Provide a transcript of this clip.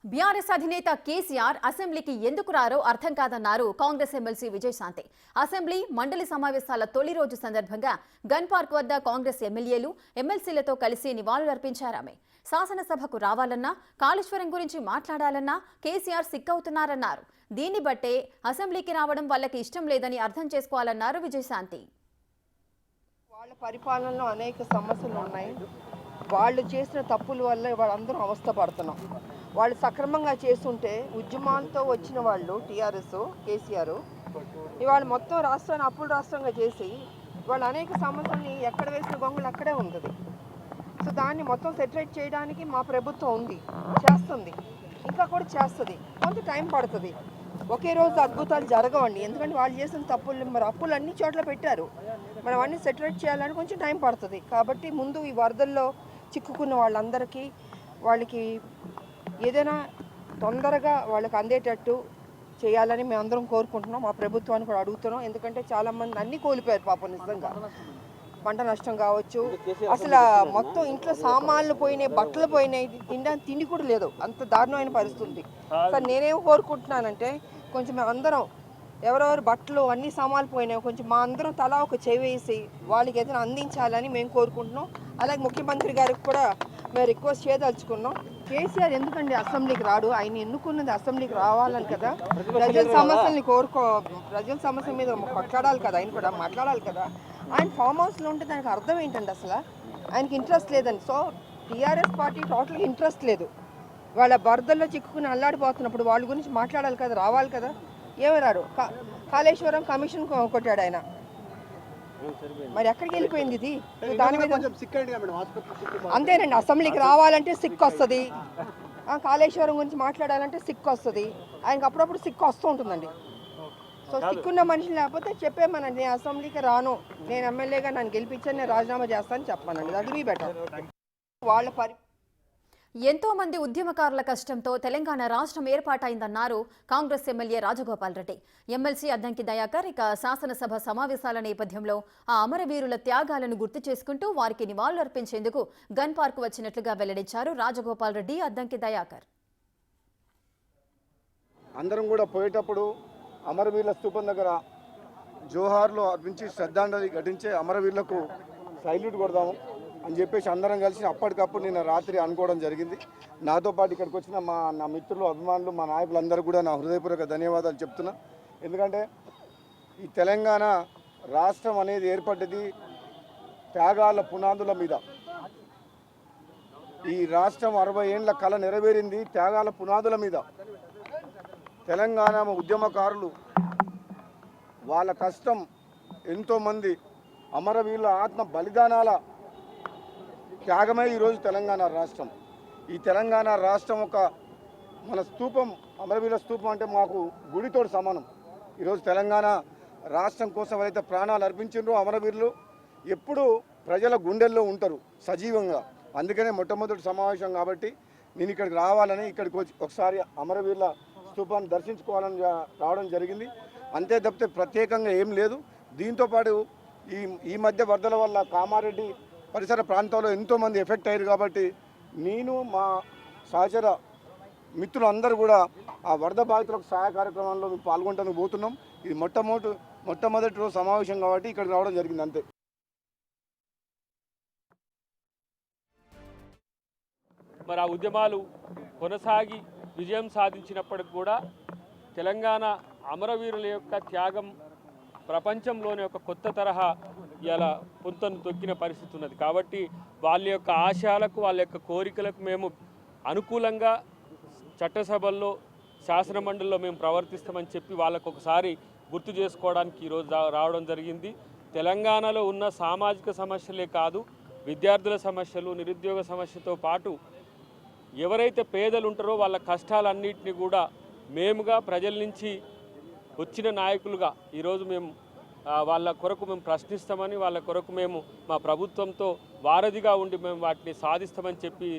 BRS అధినేత కేసీఆర్ అసెంబ్లీకి ఎందుకు రారో అర్థం కాదన్నారు కాంగ్రెస్ ఎమ్మెల్సీ విజయశాంతి. అసెంబ్లీ మండలి సమావేశాల తొలి రోజు సందర్భంగా గన్ పార్క్ వద్ద కాంగ్రెస్ ఎమ్మెల్యేలు ఎమ్మెల్సీలతో కలిసి నివాళులర్పించారామె. శాసనసభకు రావాలన్నా కాళేశ్వరం గురించి మాట్లాడాలన్నా కేసీఆర్ సిక్కవుతున్నారన్నారు. దీన్ని బట్టే అసెంబ్లీకి రావడం వాళ్ళకి ఇష్టం లేదని అర్థం చేసుకోవాలన్నారు విజయశాంతి. వాళ్ళ పరిపాలనలో అనేక సమస్యలు ఉన్నాయి. వాళ్ళు చేసిన తప్పుల వల్ల వాళ్ళందరూ అవస్థపడుతున్నాం. వాళ్ళు సక్రమంగా చేస్తుంటే ఉద్యమాలతో వచ్చిన వాళ్ళు టీఆర్ఎస్ కేసీఆర్ ఇవాళ మొత్తం రాష్ట్రాన్ని అప్పుల రాష్ట్రంగా చేసి వాళ్ళు అనేక సమస్యల్ని ఎక్కడ వేసిన గొంగులు అక్కడే ఉంటుంది. సో దాన్ని మొత్తం సెటరేట్ చేయడానికి మా ప్రభుత్వం ఉంది, చేస్తుంది, ఇంకా కూడా చేస్తుంది. కొంత టైం పడుతుంది. ఒకే రోజు అద్భుతాలు జరగవండి. ఎందుకంటే వాళ్ళు చేసిన తప్పులు మరి అప్పులు అన్ని చోట్ల పెట్టారు. మనం అన్నీ సెటరేట్ చేయాలని కొంచెం టైం పడుతుంది. కాబట్టి ముందు ఈ వరదల్లో చిక్కుకున్న వాళ్ళందరికీ వాళ్ళకి ఏదైనా తొందరగా వాళ్ళకి అందేటట్టు చేయాలని మేము అందరం కోరుకుంటున్నాం. మా ప్రభుత్వాన్ని కూడా అడుగుతున్నాం. ఎందుకంటే చాలామంది అన్నీ కోల్పోయారు పాపం. నిజంగా పంట నష్టం కావచ్చు, అసలు మొత్తం ఇంట్లో సామాన్లు పోయినాయి, బట్టలు పోయినాయి, తిండి కూడా లేదు. అంత దారుణమైన పరిస్థితి. సార్ నేనేం కోరుకుంటున్నానంటే కొంచెం మేము అందరం ఎవరెవరు బట్టలు అన్ని సామాన్లు పోయినాయి కొంచెం మా అందరం తలా ఒక చెవి వేసి వాళ్ళకి ఏదైనా అందించాలని మేము కోరుకుంటున్నాం. అలాగే ముఖ్యమంత్రి గారికి కూడా మేము రిక్వెస్ట్ చేయదలుచుకున్నాం. కేసీఆర్ ఎందుకండి అసెంబ్లీకి రాడు? ఆయన ఎన్నుకున్నది అసెంబ్లీకి రావాలని కదా, ప్రజల సమస్యల్ని ప్రజల సమస్యల మీద కొట్లాడాలి కదా, ఆయన కూడా మాట్లాడాలి కదా. ఆయన ఫామ్ హౌస్లో ఉంటే దానికి అర్థం ఏంటండి? అసలు ఆయనకి ఇంట్రెస్ట్ లేదని. సో టీఆర్ఎస్ పార్టీ టోటల్గా ఇంట్రెస్ట్ లేదు. వాళ్ళ బర్దల్లో చిక్కుకుని అల్లాడిపోతున్నప్పుడు వాళ్ళ గురించి మాట్లాడాలి కదా, రావాలి కదా. ఏమన్నాడు? కాళేశ్వరం కమిషన్ కొట్టాడు ఆయన. మరి ఎక్కడికి వెళ్ళిపోయింది ఇది? దాని మీద అంతేనండి. అసెంబ్లీకి రావాలంటే సిక్ వస్తుంది, కాళేశ్వరం గురించి మాట్లాడాలంటే సిక్ వస్తుంది. ఆయనకు అప్పుడప్పుడు సిక్ వస్తూ ఉంటుందండి. సో సిక్కున్న మనిషి లేకపోతే చెప్పేమనండి, నేను అసెంబ్లీకి రాను, నేను ఎమ్మెల్యేగా నన్ను గెలిపించాను, నేను రాజీనామా చేస్తానని చెప్పానండి. That be better. వాళ్ళ ఎంతో మంది ఉద్యమకారుల కష్టంతో తెలంగాణ రాష్ట్రం ఏర్పాటైందన్నారు కాంగ్రెస్ ఎమ్మెల్యే రాజగోపాల్ రెడ్డి. ఎమ్మెల్సీ అద్దంకి దయాకర్ ఇక శాసనసభ సమావేశాల నేపథ్యంలో ఆ అమరవీరుల త్యాగాలను గుర్తు చేసుకుంటూ వారికి నివాళులర్పించేందుకు గన్ పార్క్ వచ్చినట్లుగా వెల్లడించారు రాజగోపాల్ రెడ్డి, అద్దంకి దయాకర్. అందరం కూడా పోయేటప్పుడు అమరవీరుల స్తూపం దగ్గర జోహార్లు అర్పించి శ్రద్ధాంజలి ఘటించే అమరవీరులకు సైల్యూట్ కొడదాము అని చెప్పేసి అందరం కలిసి అప్పటికప్పుడు నిన్న రాత్రి అనుకోవడం జరిగింది. నాతో పాటు ఇక్కడికి వచ్చిన నా మిత్రులు, అభిమానులు, మా నాయకులందరూ కూడా నా హృదయపూర్వక ధన్యవాదాలు చెప్తున్నా. ఎందుకంటే ఈ తెలంగాణ రాష్ట్రం అనేది ఏర్పడ్డది త్యాగాల పునాదుల మీద. ఈ రాష్ట్రం 60 ఏళ్ల కళ నెరవేరింది త్యాగాల పునాదుల మీద. తెలంగాణ ఉద్యమకారులు వాళ్ళ కష్టం, ఎంతోమంది అమరవీరుల ఆత్మ బలిదానాల త్యాగమే ఈరోజు తెలంగాణ రాష్ట్రం. ఈ తెలంగాణ రాష్ట్రం మన స్తూపం, అమరవీరుల స్తూపం అంటే మాకు గుడితోడు సమానం. ఈరోజు తెలంగాణ రాష్ట్రం కోసం అయితే ప్రాణాలు అర్పించారో అమరవీరులు ఎప్పుడూ ప్రజల గుండెల్లో ఉంటారు సజీవంగా. అందుకనే మొట్టమొదటి సమావేశం కాబట్టి నేను ఇక్కడికి రావాలని, ఇక్కడికి వచ్చి ఒకసారి అమరవీరుల స్తూపాన్ని దర్శించుకోవాలని రావడం జరిగింది. అంతే తప్పితే ప్రత్యేకంగా ఏం లేదు. దీంతోపాటు ఈ మధ్య వరదల వల్ల కామారెడ్డి పరిసర ప్రాంతాల్లో ఎంతోమంది ఎఫెక్ట్ అయ్యారు కాబట్టి నేను, మా సహచర మిత్రులు అందరూ కూడా ఆ వరద బాధితులకు సహాయ కార్యక్రమంలో మేము పాల్గొంటానికి పోతున్నాం. ఇది మొట్టమొదటి రోజు సమావేశం కాబట్టి ఇక్కడికి రావడం జరిగింది. అంతే. మరి ఆ ఉద్యమాలు కొనసాగి విజయం సాధించినప్పటికి కూడా తెలంగాణ అమరవీరుల యొక్క త్యాగం ప్రపంచంలోనే ఒక కొత్త తరహా ఇలా పుంతను తొక్కిన పరిస్థితి ఉన్నది. కాబట్టి వాళ్ళ యొక్క ఆశయాలకు, వాళ్ళ యొక్క కోరికలకు మేము అనుకూలంగా చట్టసభల్లో, శాసనమండలిలో మేము ప్రవర్తిస్తామని చెప్పి వాళ్ళకు ఒకసారి గుర్తు చేసుకోవడానికి ఈరోజు రావడం జరిగింది. తెలంగాణలో ఉన్న సామాజిక సమస్యలే కాదు, విద్యార్థుల సమస్యలు, నిరుద్యోగ సమస్యతో పాటు ఎవరైతే పేదలు ఉంటారో వాళ్ళ కష్టాలన్నింటినీ కూడా మేముగా ప్రజల నుంచి వచ్చిన నాయకులుగా ఈరోజు మేము వాళ్ళ కొరకు మేము ప్రశ్నిస్తామని, వాళ్ళ కొరకు మేము మా ప్రభుత్వంతో వారధిగా ఉండి మేము వాటిని సాధిస్తామని చెప్పి